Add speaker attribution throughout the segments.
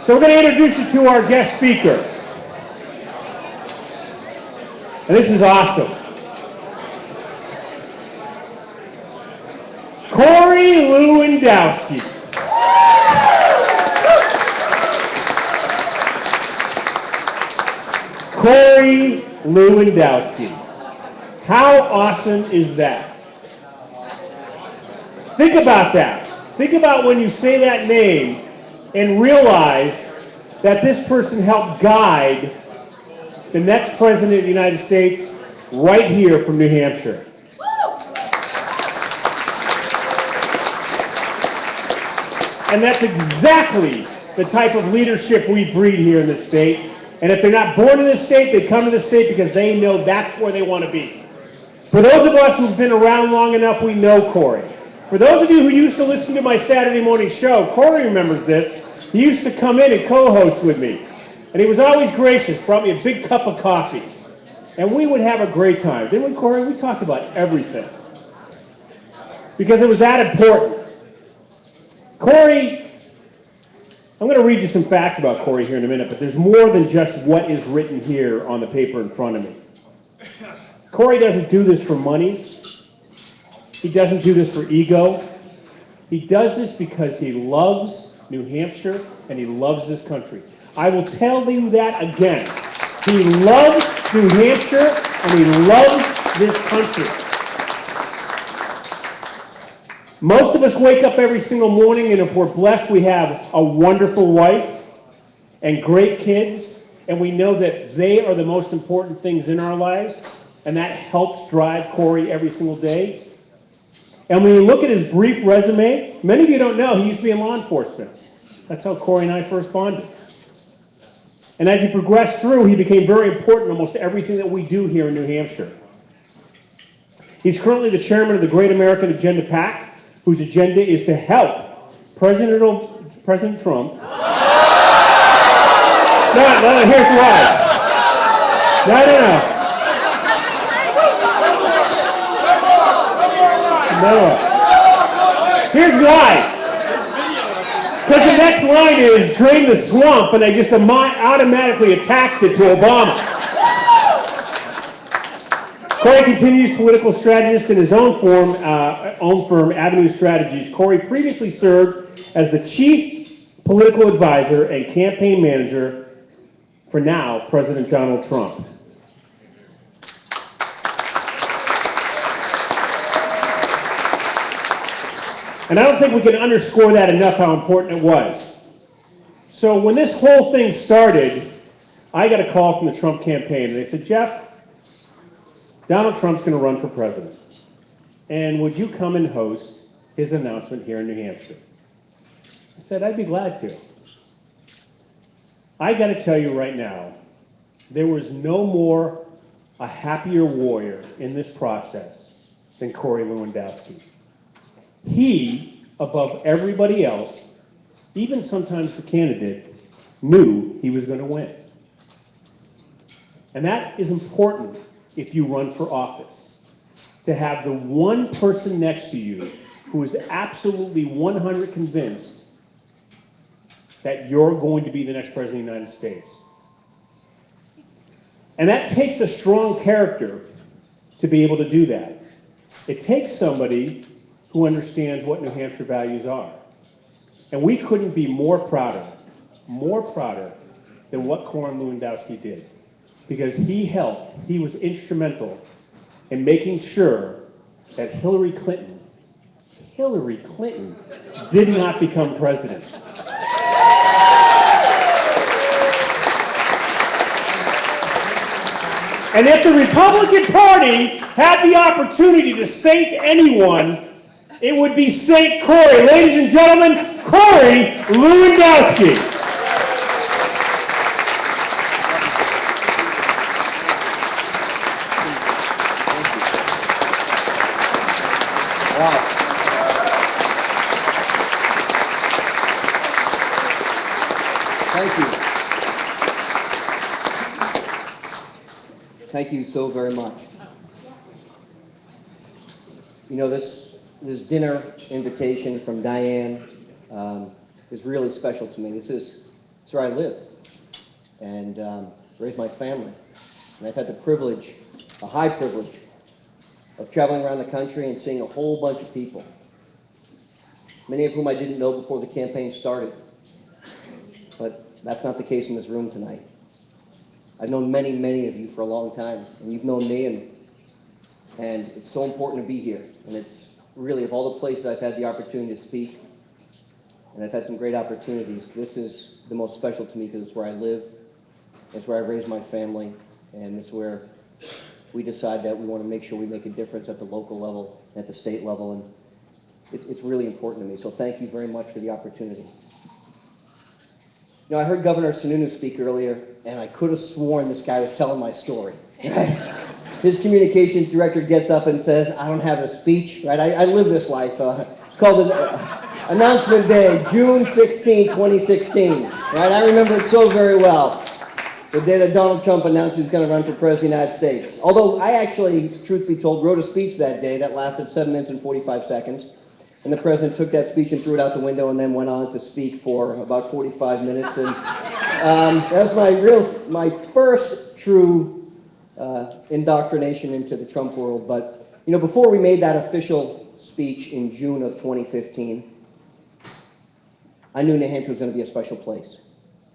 Speaker 1: So we're going to introduce you to our guest speaker. And this is awesome. Lewandowski. Lewandowski. How awesome is that? Think about that. Think about when you say that name and realize that this person helped guide the next president of the United States right here from New Hampshire. And that's exactly the type of leadership we breed here in this state. And if they're not born in this state, they come to this state because they know that's where they want to be. For those of us who've been around long enough, we know Corey. For those of you who used to listen to my Saturday morning show, Corey remembers this. He used to come in and co-host with me. And he was always gracious, brought me a big cup of coffee. And we would have a great time. Didn't we, Corey? We talked about everything. Because it was that important. Corey, I'm going to read you some facts about Corey here in a minute, but there's more than just what is written here on the paper in front of me. Corey doesn't do this for money. He doesn't do this for ego. He does this because he loves New Hampshire and he loves this country. I will tell you that again. He loves New Hampshire and he loves this country. Most of us wake up every single morning, and if we're blessed, we have a wonderful wife and great kids, and we know that they are the most important things in our lives, and that helps drive Corey every single day. And when you look at his brief resume, many of you don't know he used to be in law enforcement. That's how Corey and I first bonded. And as he progressed through, he became very important in almost everything that we do here in New Hampshire. He's currently the chairman of the Great American Agenda PAC, whose agenda is to help President Trump. No, here's why. No. Here's why. Because the next line is drain the swamp, and they just automatically attached it to Obama. Corey continues political strategist in his own firm, Avenue Strategies. Corey previously served as the chief political advisor and campaign manager for now President Donald Trump. And I don't think we can underscore that enough how important it was. So when this whole thing started, I got a call from the Trump campaign, and they said, Jeff, Donald Trump's going to run for president. And would you come and host his announcement here in New Hampshire? I said, I'd be glad to. I got to tell you right now, there was no more a happier warrior in this process than Corey Lewandowski. He, above everybody else, even sometimes the candidate, knew he was going to win. And that is important if you run for office, to have the one person next to you who is absolutely 100% convinced that you're going to be the next president of the United States. And that takes a strong character to be able to do that. It takes somebody who understands what New Hampshire values are. And we couldn't be more prouder than what Corey Lewandowski did. Because he was instrumental in making sure that Hillary Clinton did not become president. And if the Republican Party had the opportunity to saint anyone, it would be Saint Corey. Ladies and gentlemen, Corey Lewandowski.
Speaker 2: Thank you so very much. You know, this dinner invitation from Diane is really special to me. This is It's where I live and raise my family. And I've had the privilege, a high privilege, of traveling around the country and seeing a whole bunch of people, many of whom I didn't know before the campaign started. But that's not the case in this room tonight. I've known many, many of you for a long time, and you've known me, and it's so important to be here. And it's really, of all the places I've had the opportunity to speak, and I've had some great opportunities, this is the most special to me because it's where I live, it's where I raise my family, and it's where we decide that we want to make sure we make a difference at the local level, at the state level, and it's really important to me. So thank you very much for the opportunity. I heard Governor Sununu speak earlier, and I could have sworn this guy was telling my story. Right? His communications director gets up and says, "I don't have a speech." Right? I live this life. It's called Announcement Day, June 16, 2016. Right? I remember it so very well. The day that Donald Trump announced he was going to run for president of the United States. Although I actually, truth be told, wrote a speech that day that lasted 7 minutes and 45 seconds. And the president took that speech and threw it out the window and then went on to speak for about 45 minutes. And that was my first true indoctrination into the Trump world. But, before we made that official speech in June of 2015, I knew New Hampshire was going to be a special place.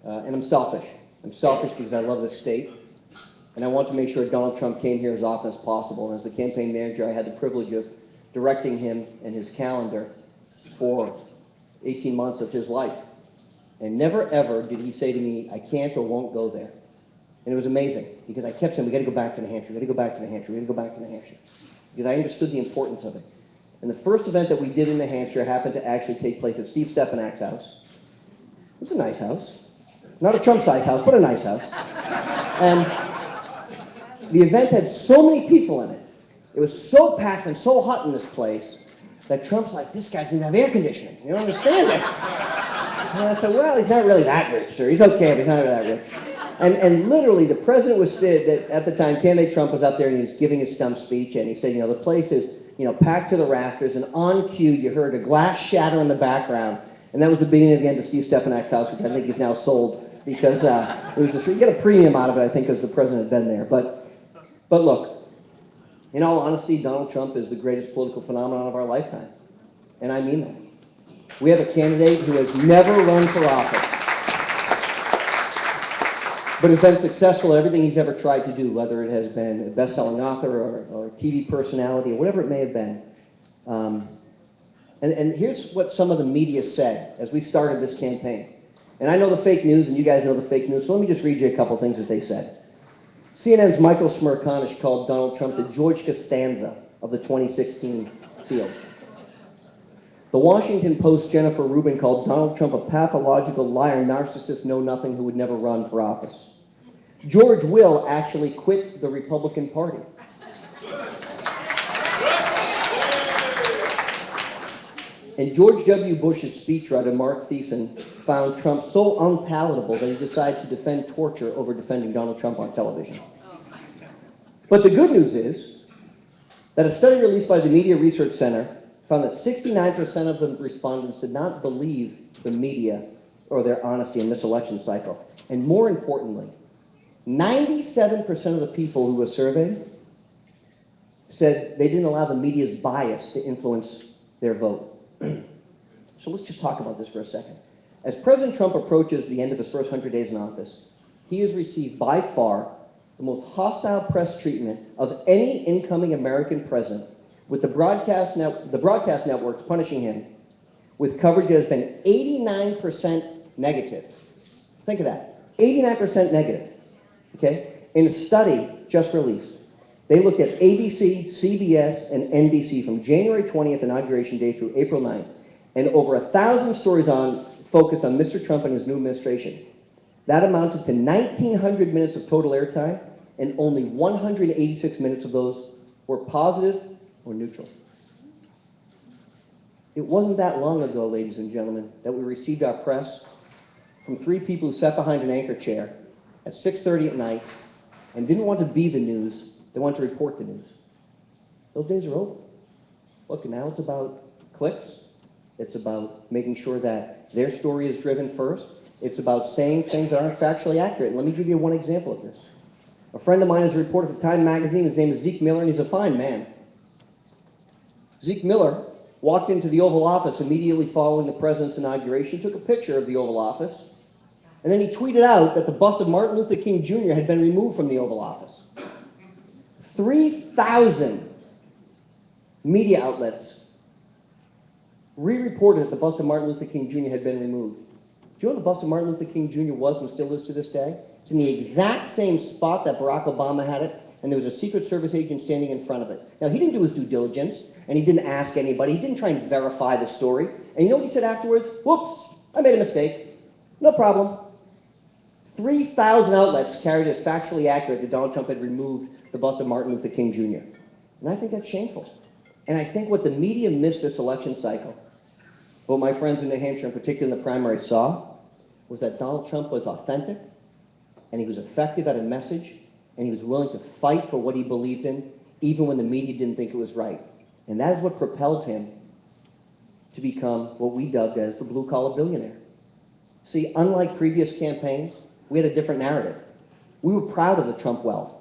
Speaker 2: And I'm selfish. I'm selfish because I love this state, and I want to make sure Donald Trump came here as often as possible. And as the campaign manager, I had the privilege of directing him and his calendar for 18 months of his life. And never, ever did he say to me, "I can't or won't go there." And it was amazing, because I kept saying, "We got to go back to New Hampshire, we got to go back to New Hampshire, we got to go back to New Hampshire," because I understood the importance of it. And the first event that we did in New Hampshire happened to actually take place at Steve Stepanak's house. It's a nice house. Not a Trump-sized house, but a nice house. And the event had so many people in it. It was so packed and so hot in this place that Trump's like, "This guy doesn't have air conditioning. You don't understand it." And I said, "Well, he's not really that rich, sir. He's okay, but he's not really that rich." And literally, the president was at the time, candidate Trump was up there and he was giving his stump speech, and he said, the place is, packed to the rafters, and on cue, you heard a glass shatter in the background. And that was the beginning of the end of Steve Stepanak's house, which I think he's now sold. Because it was you get a premium out of it, I think, because the president had been there. But look, in all honesty, Donald Trump is the greatest political phenomenon of our lifetime. And I mean that. We have a candidate who has never run for office, but has been successful at everything he's ever tried to do, whether it has been a best-selling author or a TV personality or whatever it may have been. And here's what some of the media said as we started this campaign. And I know the fake news, and you guys know the fake news, so let me just read you a couple things that they said. CNN's Michael Smerconish called Donald Trump the George Costanza of the 2016 field. The Washington Post's Jennifer Rubin called Donald Trump a pathological liar, narcissist, know-nothing who would never run for office. George Will actually quit the Republican Party. And George W. Bush's speechwriter, Mark Thiessen, found Trump so unpalatable that he decided to defend torture over defending Donald Trump on television. But the good news is that a study released by the Media Research Center found that 69% of the respondents did not believe the media or their honesty in this election cycle. And more importantly, 97% of the people who were surveyed said they didn't allow the media's bias to influence their vote. So let's just talk about this for a second. As President Trump approaches the end of his first 100 days in office, he has received by far the most hostile press treatment of any incoming American president, with the broadcast networks punishing him with coverage that has been 89% negative. Think of that, 89% negative, okay? In a study just released, they looked at ABC, CBS, and NBC from January 20th, Inauguration Day, through April 9th, and over 1,000 stories focused on Mr. Trump and his new administration. That amounted to 1,900 minutes of total airtime, and only 186 minutes of those were positive or neutral. It wasn't that long ago, ladies and gentlemen, that we received our press from 3 people who sat behind an anchor chair at 6:30 at night and didn't want to be the news, they wanted to report the news. Those days are over. Look, now it's about clicks. It's about making sure that their story is driven first, It's about saying things that aren't factually accurate. And let me give you one example of this. A friend of mine is a reporter for Time magazine. His name is Zeke Miller, and he's a fine man. Zeke Miller walked into the Oval Office immediately following the president's inauguration, took a picture of the Oval Office, and then he tweeted out that the bust of Martin Luther King Jr. had been removed from the Oval Office. 3,000 media outlets re-reported that the bust of Martin Luther King Jr. had been removed. Do you know what the bust of Martin Luther King Jr. was and still is to this day? It's in the exact same spot that Barack Obama had it, and there was a Secret Service agent standing in front of it. Now, he didn't do his due diligence, and he didn't ask anybody. He didn't try and verify the story. And you know what he said afterwards? Whoops, I made a mistake. No problem. 3,000 outlets carried as factually accurate that Donald Trump had removed the bust of Martin Luther King Jr. And I think that's shameful. And I think what the media missed this election cycle, what my friends in New Hampshire, in particular in the primary, saw was that Donald Trump was authentic, and he was effective at a message, and he was willing to fight for what he believed in, even when the media didn't think it was right. And that is what propelled him to become what we dubbed as the blue-collar billionaire. See, unlike previous campaigns, we had a different narrative. We were proud of the Trump wealth.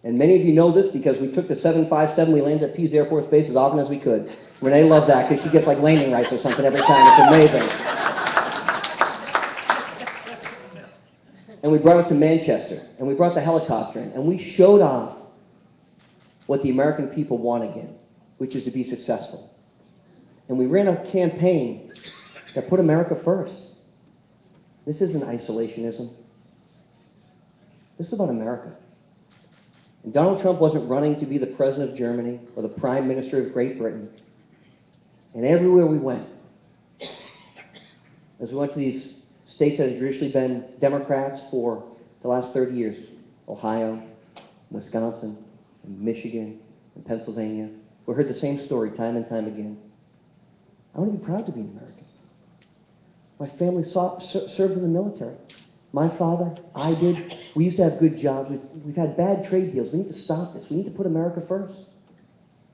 Speaker 2: And many of you know this because we took the 757, we landed at Pease Air Force Base as often as we could. Renee loved that because she gets like landing rights or something every time. It's amazing. And we brought it to Manchester, and we brought the helicopter in, and we showed off what the American people want again, which is to be successful. And we ran a campaign that put America first. This isn't isolationism. This is about America. And Donald Trump wasn't running to be the president of Germany or the prime minister of Great Britain. And everywhere we went, as we went to these states that have traditionally been Democrats for the last 30 years, Ohio, Wisconsin, and Michigan, and Pennsylvania, we heard the same story time and time again. I want to be proud to be an American. My family served in the military. My father, I did. We used to have good jobs. We've had bad trade deals. We need to stop this. We need to put America first.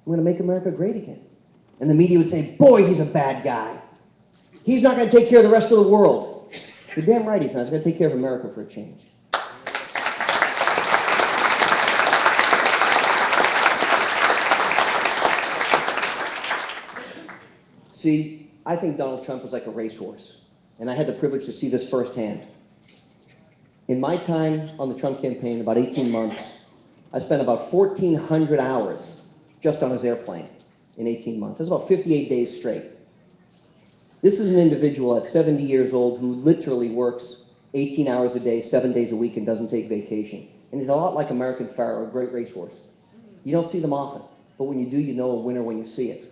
Speaker 2: We're going to make America great again. And the media would say, boy, he's a bad guy. He's not going to take care of the rest of the world. You're damn right he's not. He's going to take care of America for a change. See, I think Donald Trump is like a racehorse, and I had the privilege to see this firsthand. In my time on the Trump campaign, about 18 months, I spent about 1,400 hours just on his airplane in 18 months. That's about 58 days straight. This is an individual at 70 years old who literally works 18 hours a day, 7 days a week, and doesn't take vacation. And he's a lot like American Pharoah, a great racehorse. You don't see them often, but when you do, you know a winner when you see it.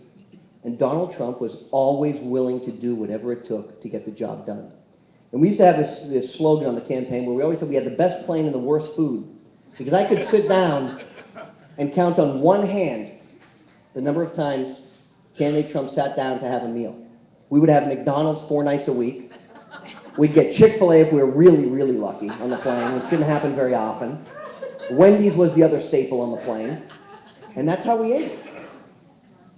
Speaker 2: And Donald Trump was always willing to do whatever it took to get the job done. And we used to have this slogan on the campaign where we always said we had the best plane and the worst food. Because I could sit down and count on one hand the number of times candidate Trump sat down to have a meal. We would have McDonald's 4 nights a week. We'd get Chick-fil-A if we were really, really lucky on the plane, which didn't happen very often. Wendy's was the other staple on the plane. And that's how we ate.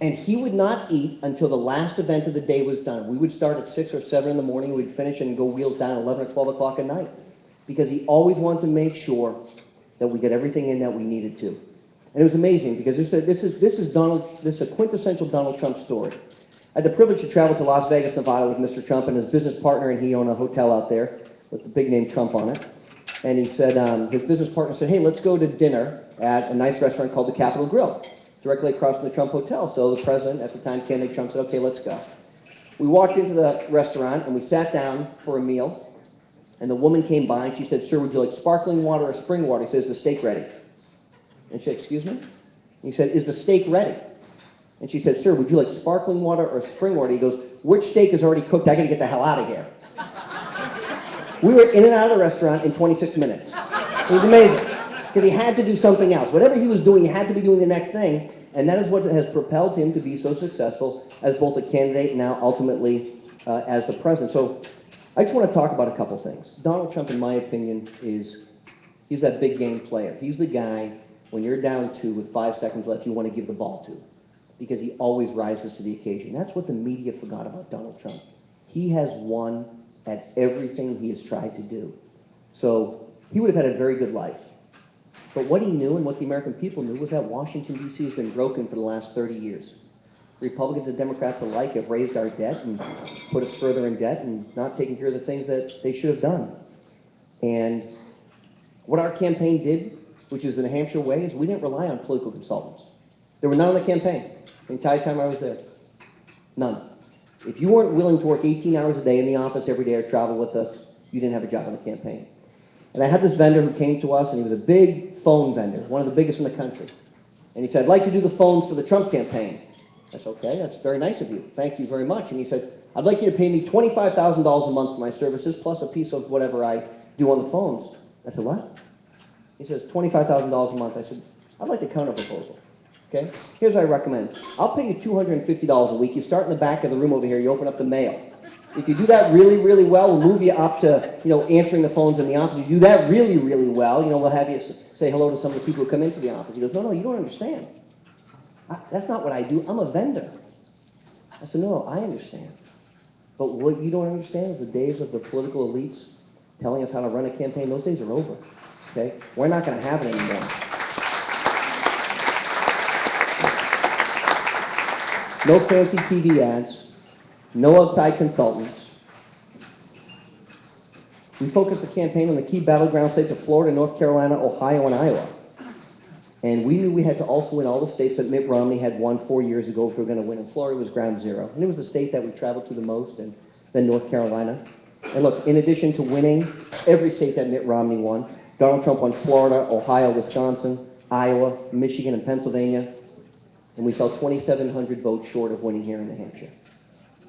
Speaker 2: And he would not eat until the last event of the day was done. We would start at 6 or 7 in the morning. We'd finish and go wheels down at 11 or 12 o'clock at night. Because he always wanted to make sure that we get everything in that we needed to. And it was amazing because this is a quintessential Donald Trump story. I had the privilege to travel to Las Vegas, Nevada with Mr. Trump and his business partner, and he owned a hotel out there with the big name Trump on it. And he said, his business partner said, hey, let's go to dinner at a nice restaurant called the Capitol Grill, directly across from the Trump Hotel. So the president, at the time, candidate Trump, said, okay, let's go. We walked into the restaurant and we sat down for a meal. And the woman came by and she said, sir, would you like sparkling water or spring water? He said, is the steak ready? And she said, excuse me? And he said, is the steak ready? And she said, sir, would you like sparkling water or spring water? He goes, which steak is already cooked? I got to get the hell out of here. We were in and out of the restaurant in 26 minutes. It was amazing because he had to do something else. Whatever he was doing, he had to be doing the next thing. And that is what has propelled him to be so successful as both a candidate and now ultimately as the president. So I just want to talk about a couple things. Donald Trump, in my opinion, he's that big game player. He's the guy, when you're down 2 with 5 seconds left, you want to give the ball to, because he always rises to the occasion. That's what the media forgot about Donald Trump. He has won at everything he has tried to do. So he would have had a very good life. But what he knew and what the American people knew was that Washington, D.C. has been broken for the last 30 years. Republicans and Democrats alike have raised our debt and put us further in debt and not taken care of the things that they should have done. And what our campaign did, which is the New Hampshire way, is we didn't rely on political consultants. There were none on the campaign the entire time I was there. None. If you weren't willing to work 18 hours a day in the office every day or travel with us, you didn't have a job on the campaign. And I had this vendor who came to us, and he was a big phone vendor, one of the biggest in the country. And he said, I'd like to do the phones for the Trump campaign. I said, okay, that's very nice of you. Thank you very much. And he said, I'd like you to pay me $25,000 a month for my services, plus a piece of whatever I do on the phones. I said, what? He says, $25,000 a month. I said, I'd like the counter proposal. Okay? Here's what I recommend. I'll pay you $250 a week. You start in the back of the room over here. You open up the mail. If you do that really, really well, we'll move you up to, answering the phones in the office. If you do that really, really well, we'll have you say hello to some of the people who come into the office. He goes, no, you don't understand. That's not what I do. I'm a vendor. I said, no, I understand. But what you don't understand is the days of the political elites telling us how to run a campaign. Those days are over. Okay? We're not going to have it anymore. No fancy TV ads. No outside consultants. We focused the campaign on the key battleground states of Florida, North Carolina, Ohio, and Iowa. And we knew we had to also win all the states that Mitt Romney had won 4 years ago if we were going to win. And Florida was ground zero. And it was the state that we traveled to the most, and then North Carolina. And look, in addition to winning every state that Mitt Romney won, Donald Trump won Florida, Ohio, Wisconsin, Iowa, Michigan, and Pennsylvania. And we fell 2,700 votes short of winning here in New Hampshire.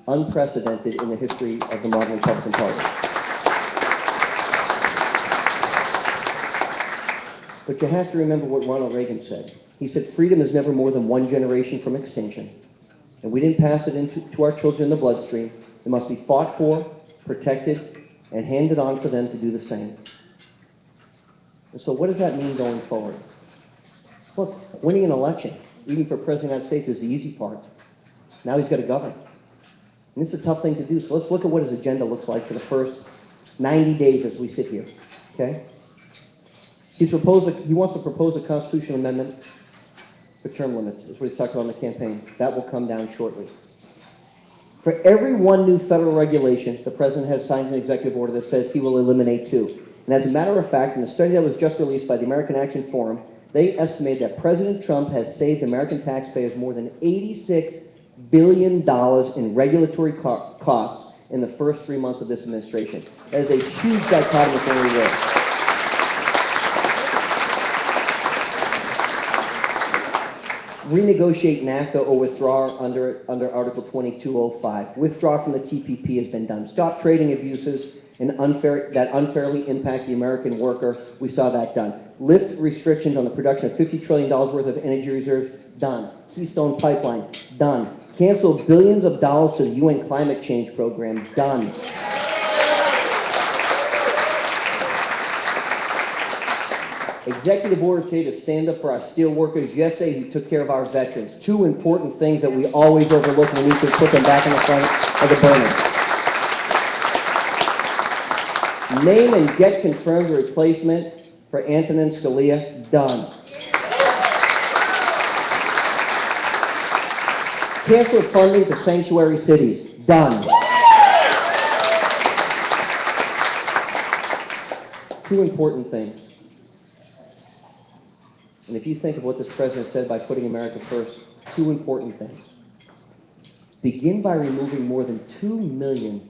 Speaker 2: Unprecedented in the history of the modern Republican Party. But you have to remember what Ronald Reagan said. He said, freedom is never more than one generation from extinction. And we didn't pass it to our children in the bloodstream. It must be fought for, protected, and handed on for them to do the same. And so what does that mean going forward? Look, winning an election, even for President of the United States, is the easy part. Now he's got to govern. And this is a tough thing to do, so let's look at what his agenda looks like for the first 90 days as we sit here, okay? He wants to propose a constitutional amendment for term limits. That's what he's talking about in the campaign. That will come down shortly. For every one new federal regulation, the president has signed an executive order that says he will eliminate 2. And as a matter of fact, in a study that was just released by the American Action Forum, they estimated that President Trump has saved American taxpayers more than $86 billion in regulatory costs in the first 3 months of this administration. That is a huge dichotomy from where we were. Renegotiate NAFTA or withdraw under Article 2205. Withdraw from the TPP has been done. Stop trading abuses that unfairly impact the American worker. We saw that done. Lift restrictions on the production of $50 trillion worth of energy reserves. Done. Keystone Pipeline. Done. Cancel billions of dollars to the UN climate change program. Done. Executive order today to stand up for our steel workers yesterday who took care of our veterans. 2 important things that we always overlook, and we need to put them back in the front of the burner. Name and get confirmed a replacement for Antonin Scalia. Done. Cancel funding to sanctuary cities. Done. 2 important things. And if you think of what this president said by putting America first, 2 important things. Begin by removing more than 2 million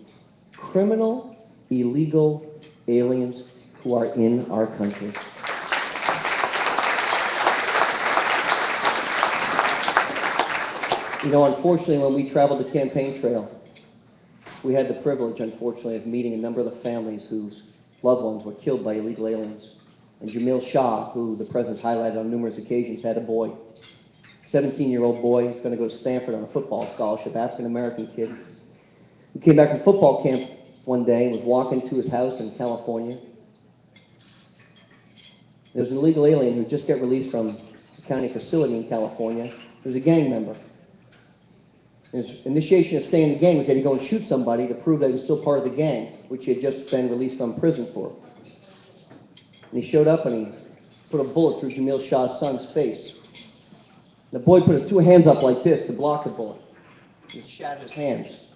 Speaker 2: criminal, illegal aliens who are in our country. Unfortunately, when we traveled the campaign trail, we had the privilege, unfortunately, of meeting a number of the families whose loved ones were killed by illegal aliens. And Jamil Shah, who the president's highlighted on numerous occasions, had a boy, 17-year-old boy, who's going to go to Stanford on a football scholarship, African-American kid, who came back from football camp one day and was walking to his house in California. There was an illegal alien who just got released from a county facility in California. He was a gang member. His initiation of staying in the gang was that he'd go and shoot somebody to prove that he was still part of the gang, which he had just been released from prison for. And he showed up and he put a bullet through Jamil Shah's son's face. The boy put his two hands up like this to block the bullet. He shattered his hands.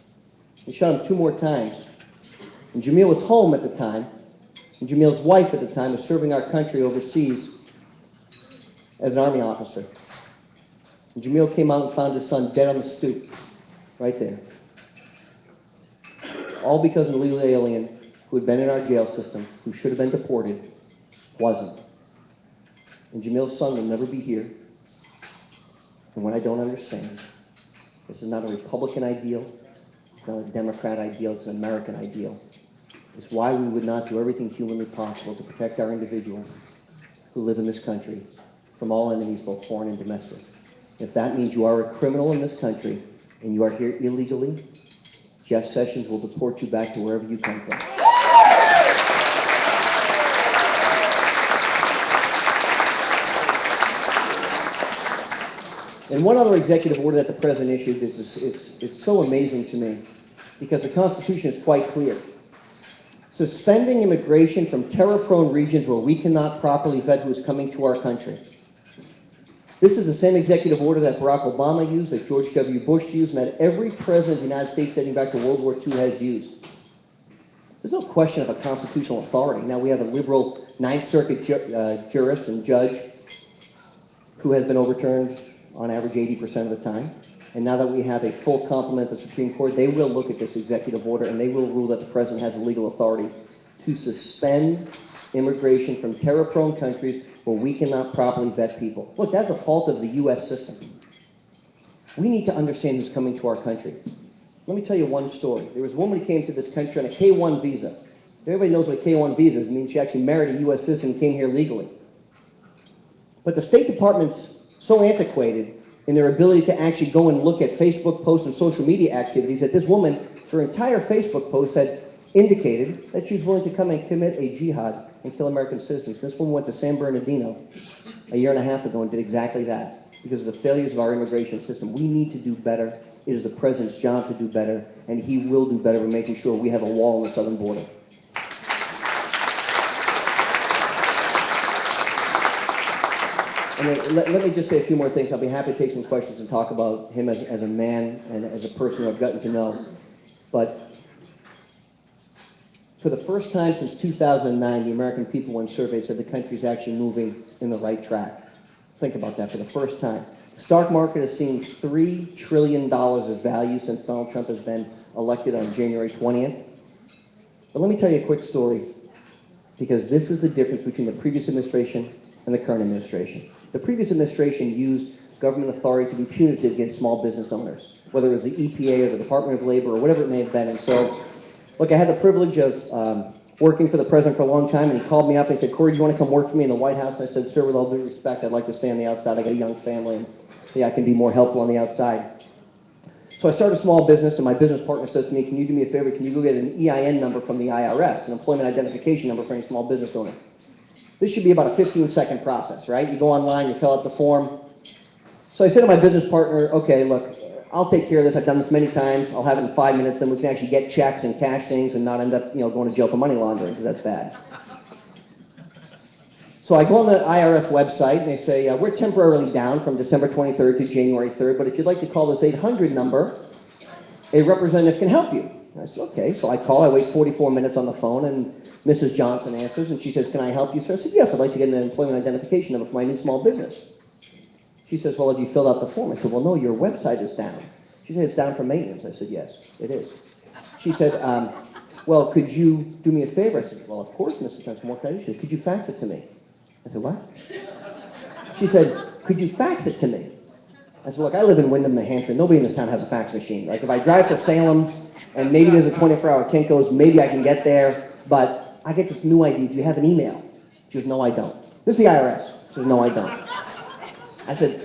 Speaker 2: He shot him 2 more times. And Jamil was home at the time, and Jamil's wife at the time was serving our country overseas as an army officer. And Jamil came out and found his son dead on the stoop, right there. All because an illegal alien who had been in our jail system, who should have been deported, wasn't. And Jamil's son will never be here. And what I don't understand, this is not a Republican ideal, it's not a Democrat ideal, it's an American ideal. It's why we would not do everything humanly possible to protect our individuals who live in this country from all enemies, both foreign and domestic. If that means you are a criminal in this country and you are here illegally, Jeff Sessions will deport you back to wherever you come from. And one other executive order that the President issued it's so amazing to me because the Constitution is quite clear. Suspending immigration from terror-prone regions where we cannot properly vet who is coming to our country. This is the same executive order that Barack Obama used, that George W. Bush used, and that every president of the United States dating back to World War II has used. There's no question of a constitutional authority. Now we have a liberal Ninth Circuit jurist and judge who has been overturned on average 80% of the time. And now that we have a full complement of the Supreme Court, they will look at this executive order and they will rule that the president has the legal authority to suspend immigration from terror-prone countries where we cannot properly vet people. Look, that's a fault of the U.S. system. We need to understand who's coming to our country. Let me tell you one story. There was a woman who came to this country on a K-1 visa. Everybody knows what a K-1 visa is. It means she actually married a U.S. citizen and came here legally. But the State Department's so antiquated in their ability to actually go and look at Facebook posts and social media activities that this woman, her entire Facebook post had indicated that she was willing to come and commit a jihad and kill American citizens. This woman went to San Bernardino a year and a half ago and did exactly that because of the failures of our immigration system. We need to do better. It is the president's job to do better, and he will do better by making sure we have a wall on the southern border. And let me just say a few more things. I'll be happy to take some questions and talk about him as a man and as a person who I've gotten to know. But for the first time since 2009, the American people, when surveyed, said the country's actually moving in the right track. Think about that for the first time. The stock market has seen $3 trillion of value since Donald Trump has been elected on January 20th. But let me tell you a quick story, because this is the difference between the previous administration and the current administration. The previous administration used government authority to be punitive against small business owners, whether it was the EPA or the Department of Labor or whatever it may have been. And so, look, I had the privilege of working for the president for a long time, and he called me up and he said, "Corey, do you want to come work for me in the White House?" And I said, "Sir, with all due respect, I'd like to stay on the outside. I got a young family, and I can be more helpful on the outside." So I started a small business, and my business partner says to me, "Can you do me a favor? Can you go get an EIN number from the IRS, an employment identification number for any small business owner?" This should be about a 15-second process, right? You go online, you fill out the form. So I said to my business partner, "Okay, look, I'll take care of this. I've done this many times. I'll have it in 5 minutes, then we can actually get checks and cash things and not end up, going to jail for money laundering, because that's bad." So I go on the IRS website, and they say, "We're temporarily down from December 23rd to January 3rd, but if you'd like to call this 800 number, a representative can help you." And I said, "Okay." So I call, I wait 44 minutes on the phone, and Mrs. Johnson answers, and she says, "Can I help you, sir?" I said, "Yes, I'd like to get an employment identification number for my new small business." She says, "Well, have you filled out the form?" I said, "Well, no, your website is down." She said, "It's down for maintenance." I said, "Yes, it is." She said, "Well, could you do me a favor?" I said, "Well, of course, Mrs. Johnson, what can I do?" She said, "Could you fax it to me?" I said, "What?" She said, "Could you fax it to me?" I said, "Look, I live in Windham, New Hampshire. Nobody in this town has a fax machine. Like, if I drive to Salem and maybe there's a 24-hour Kinko's, maybe I can get there, but I get this new idea. Do you have an email?" She goes, "No, I don't." This is the IRS. She says, "No, I don't." I said,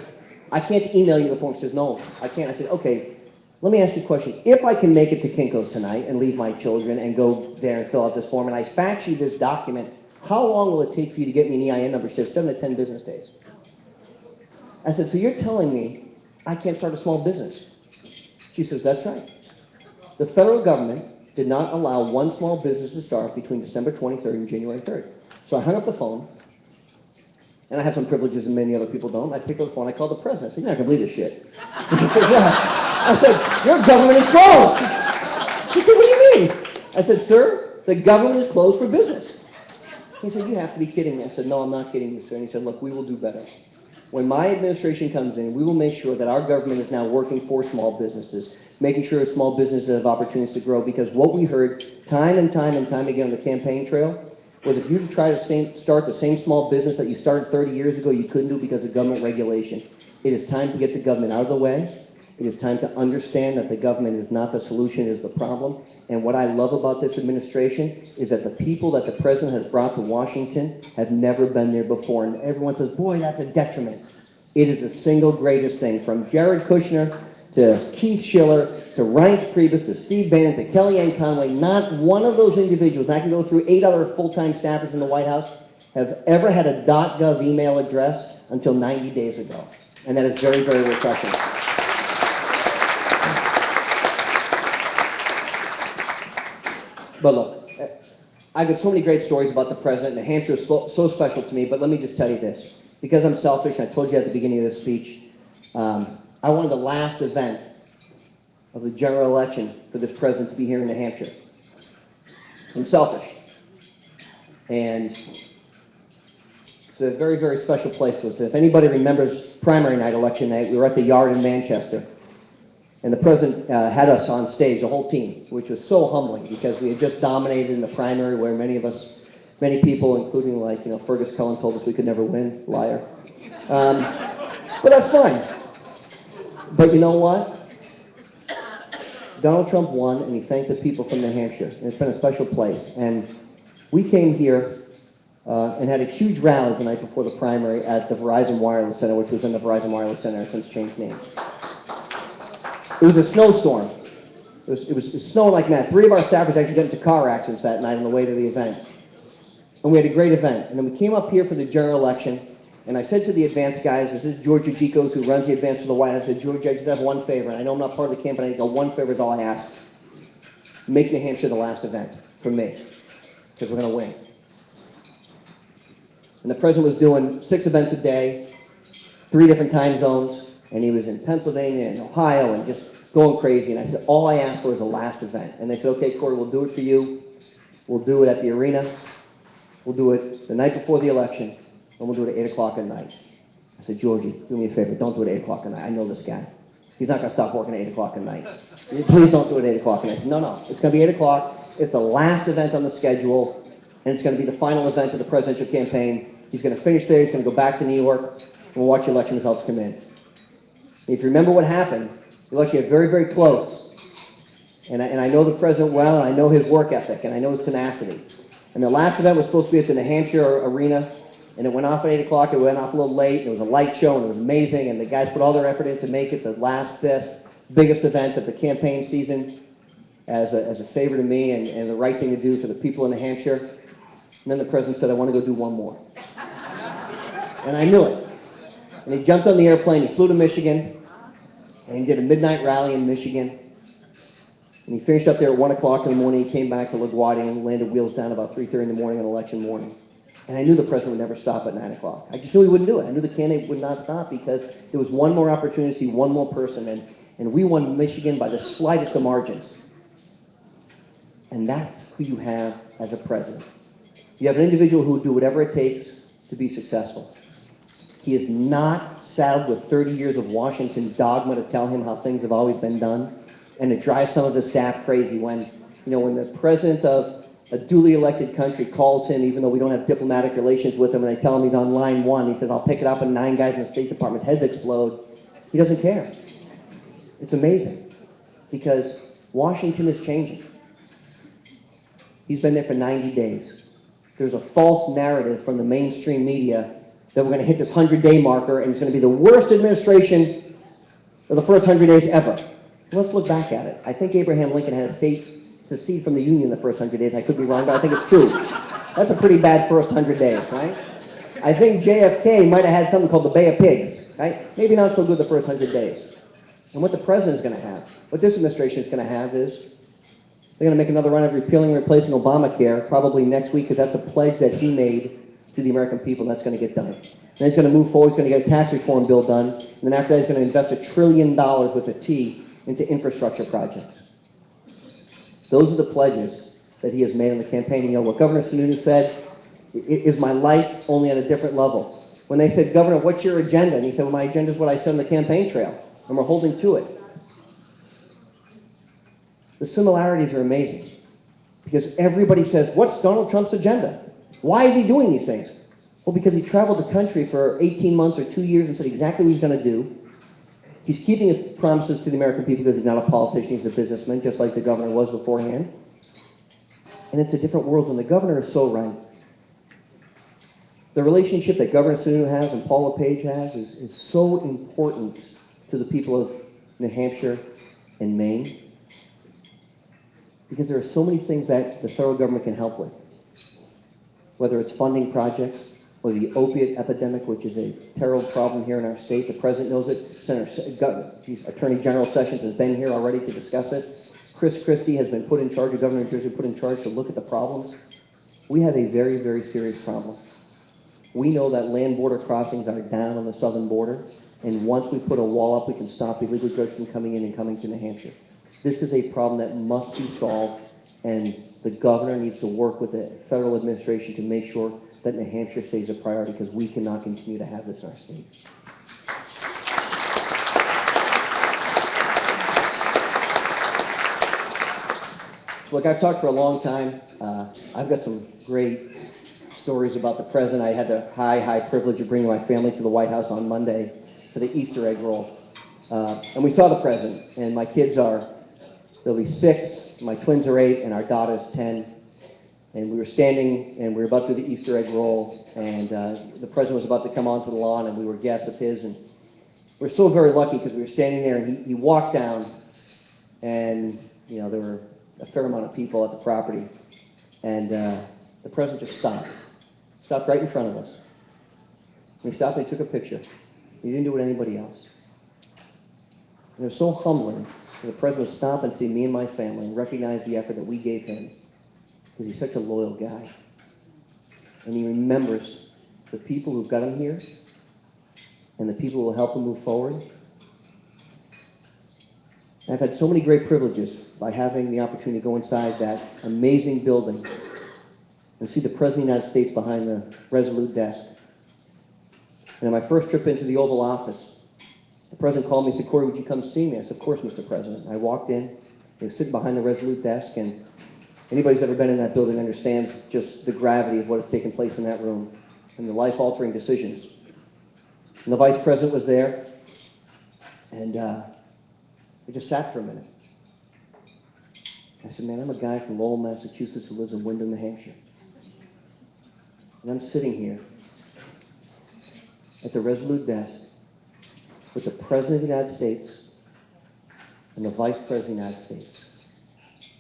Speaker 2: "I can't email you the form." She says, "No, I can't." I said, "Okay, let me ask you a question. If I can make it to Kinko's tonight and leave my children and go there and fill out this form, and I fax you this document, how long will it take for you to get me an EIN number?" She says, 7 to 10 business days. I said, "So you're telling me I can't start a small business?" She says, that's right. The federal government did not allow one small business to start between December 23rd and January 3rd. So I hung up the phone, and I have some privileges and many other people don't. I picked up the phone, I called the president. I said, you're not going to believe this shit. He said, yeah. I said, your government is closed. He said, what do you mean? I said, sir, the government is closed for business. He said, you have to be kidding me. I said, no, I'm not kidding you, sir. And he said, look, we will do better. When my administration comes in, we will make sure that our government is now working for small businesses, making sure small businesses have opportunities to grow, because what we heard time and time and time again on the campaign trail was if you try to start the same small business that you started 30 years ago, you couldn't do because of government regulation. It is time to get the government out of the way. It is time to understand that the government is not the solution, it is the problem. And what I love about this administration is that the people that the president has brought to Washington have never been there before. And everyone says, boy, that's a detriment. It is the single greatest thing, from Jared Kushner to Keith Schiller to Reince Priebus to Steve Bannon to Kellyanne Conway. Not one of those individuals, and I can go through 8 other full-time staffers in the White House, have ever had a .gov email address until 90 days ago. And that is very, very refreshing. But look, I've got so many great stories about the president, and New Hampshire is so special to me, but let me just tell you this. Because I'm selfish, and I told you at the beginning of this speech, I wanted the last event of the general election for this president to be here in New Hampshire. I'm selfish. And it's a very, very special place to us. If anybody remembers primary night, election night, we were at the Yard in Manchester. And the president had us on stage, the whole team, which was so humbling because we had just dominated in the primary where many people, including Fergus Cullen, told us we could never win. Liar. But that's fine. But you know what? Donald Trump won, and he thanked the people from New Hampshire. And it's been a special place. And we came here and had a huge rally the night before the primary at the Verizon Wireless Center, which was in the Verizon Wireless Center and since changed names. It was a snowstorm. It was snowing like that. 3 of our staffers actually got into car accidents that night on the way to the event. And we had a great event. And then we came up here for the general election, and I said to the advance guys, this is George Ujikos, who runs the advance for the White House. I said, George, I just have one favor. And I know I'm not part of the campaign, but one favor is all I ask. Make New Hampshire the last event for me, because we're going to win. And the president was doing 6 events a day, 3 different time zones, and he was in Pennsylvania and Ohio and just going crazy. And I said, all I asked for is the last event. And they said, okay, Corey, we'll do it for you. We'll do it at the arena. We'll do it the night before the election, and we'll do it at 8 o'clock at night. I said, Georgie, do me a favor. Don't do it at 8 o'clock at night. I know this guy. He's not going to stop working at 8 o'clock at night. Please don't do it at 8 o'clock at night. I said, no. It's going to be 8 o'clock. It's the last event on the schedule, and it's going to be the final event of the presidential campaign. He's going to finish there. He's going to go back to New York, and we'll watch the election results come in. If you remember what happened, the election got very, very close. And I know the president well, and I know his work ethic, and I know his tenacity. And the last event was supposed to be at the New Hampshire arena, and it went off at 8 o'clock. It went off a little late, and it was a light show, and it was amazing, and the guys put all their effort in to make it the last biggest event of the campaign season as a favor to me and the right thing to do for the people in New Hampshire. And then the president said, I want to go do one more. And I knew it. And he jumped on the airplane, he flew to Michigan, and he did a midnight rally in Michigan. And he finished up there at 1 o'clock in the morning. He came back to LaGuardia and landed wheels down about 3:30 in the morning on election morning. And I knew the president would never stop at 9 o'clock. I just knew he wouldn't do it. I knew the candidate would not stop because there was one more opportunity to see one more person. And we won Michigan by the slightest of margins. And that's who you have as a president. You have an individual who will do whatever it takes to be successful. He is not saddled with 30 years of Washington dogma to tell him how things have always been done. And it drives some of the staff crazy when the president of a duly elected country calls him, even though we don't have diplomatic relations with him, and they tell him he's on line 1. He says, I'll pick it up, and 9 guys in the State Department's heads explode. He doesn't care. It's amazing because Washington is changing. He's been there for 90 days. There's a false narrative from the mainstream media that we're going to hit this 100-day marker, and it's going to be the worst administration of the first 100 days ever. Let's look back at it. I think Abraham Lincoln had a state secede from the Union the first 100 days. I could be wrong, but I think it's true. That's a pretty bad first 100 days, right? I think JFK might have had something called the Bay of Pigs, right? Maybe not so good the first 100 days. And what the president's going to have, what this administration is going to have is they're going to make another run at repealing and replacing Obamacare probably next week, because that's a pledge that he made to the American people, and that's going to get done. Then he's going to move forward, he's going to get a tax reform bill done, and then after that he's going to invest $1 trillion with a T into infrastructure projects. Those are the pledges that he has made on the campaign. You know, what Governor Sununu said, is my life only at a different level. When they said, Governor, what's your agenda? And he said, well, my agenda is what I said on the campaign trail, and we're holding to it. The similarities are amazing, because everybody says, what's Donald Trump's agenda? Why is he doing these things? Well, because he traveled the country for 18 months or 2 years and said exactly what he's going to do. He's keeping his promises to the American people because he's not a politician, he's a businessman, just like the governor was beforehand. And it's a different world, and the governor is so right. The relationship that Governor Sununu has and Paul LePage has is so important to the people of New Hampshire and Maine, because there are so many things that the federal government can help with, whether it's funding projects or the opiate epidemic, which is a terrible problem here in our state. The president knows it. Attorney General Sessions has been here already to discuss it. Chris Christie has been put in charge, the governor of New Jersey put in charge to look at the problems. We have a very, very serious problem. We know that land border crossings are down on the southern border, and once we put a wall up, we can stop illegal drugs from coming in and coming to New Hampshire. This is a problem that must be solved, and the governor needs to work with the federal administration to make sure that New Hampshire stays a priority, because we cannot continue to have this in our state. So look, I've talked for a long time. I've got some great stories about the president. I had the high privilege of bringing my family to the White House on Monday for the Easter egg roll. And we saw the president, and my kids they'll be 6, my twins are 8, and our daughter's 10. And we were standing, and we were about to do the Easter egg roll, and the president was about to come onto the lawn, and we were guests of his. And we're so very lucky, because we were standing there, and he walked down, and you know, there were a fair amount of people at the property, and the president just stopped right in front of us. And he stopped and he took a picture. He didn't do it with anybody else. And it was so humbling for the president to stop and see me and my family and recognize the effort that we gave him, because he's such a loyal guy. And he remembers the people who got him here and the people who will help him move forward. And I've had so many great privileges by having the opportunity to go inside that amazing building and see the President of the United States behind the Resolute desk. And on my first trip into the Oval Office, the President called me and said, Corey, would you come see me? I said, of course, Mr. President. I walked in. He was sitting behind the Resolute desk, and anybody who's ever been in that building understands just the gravity of what has taken place in that room and the life-altering decisions. And the Vice President was there, and we just sat for a minute. I said, man, I'm a guy from Lowell, Massachusetts who lives in Windham, New Hampshire. And I'm sitting here at the Resolute desk with the President of the United States and the Vice President of the United States.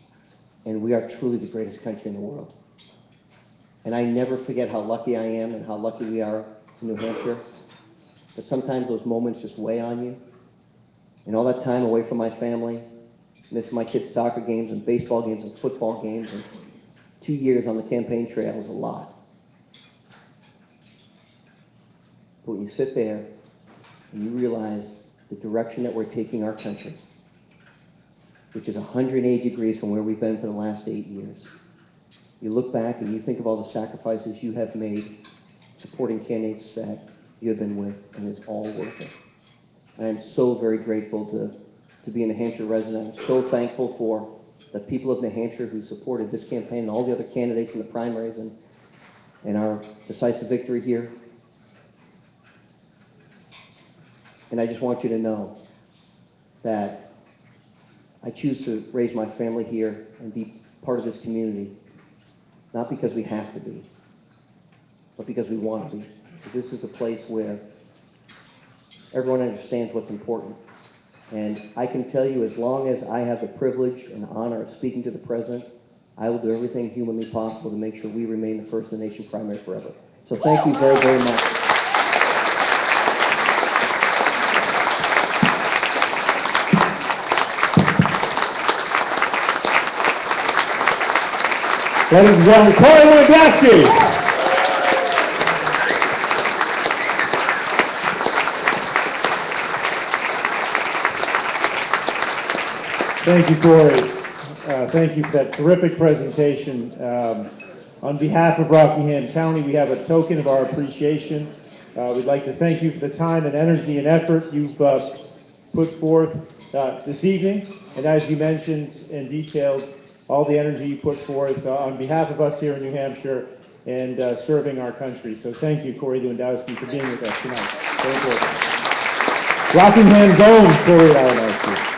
Speaker 2: And we are truly the greatest country in the world. And I never forget how lucky I am and how lucky we are in New Hampshire. But sometimes those moments just weigh on you. And all that time away from my family, missing my kids' soccer games and baseball games and football games, and 2 years on the campaign trail was a lot. But when you sit there and you realize the direction that we're taking our country, which is 180 degrees from where we've been for the last 8 years, you look back and you think of all the sacrifices you have made supporting candidates that you have been with, and it's all worth it. I am so very grateful to be a New Hampshire resident. I'm so thankful for the people of New Hampshire who supported this campaign and all the other candidates in the primaries and our decisive victory here. And I just want you to know that I choose to raise my family here and be part of this community, not because we have to be, but because we want to be. This is a place where everyone understands what's important. And I can tell you, as long as I have the privilege and honor of speaking to the President, I will do everything humanly possible to make sure we remain the first in the nation primary forever. So thank you very, very much.
Speaker 1: Ladies and gentlemen, Corey Lewandowski. Thank you, Corey. Thank you for that terrific presentation. On behalf of Rockingham County, we have a token of our appreciation. We'd like to thank you for the time and energy and effort you've put forth this evening. And as you mentioned and detailed, all the energy you put forth on behalf of us here in New Hampshire and serving our country. So thank you, Corey Lewandowski, for being with us tonight. Very important. Rockingham's own Corey Lewandowski.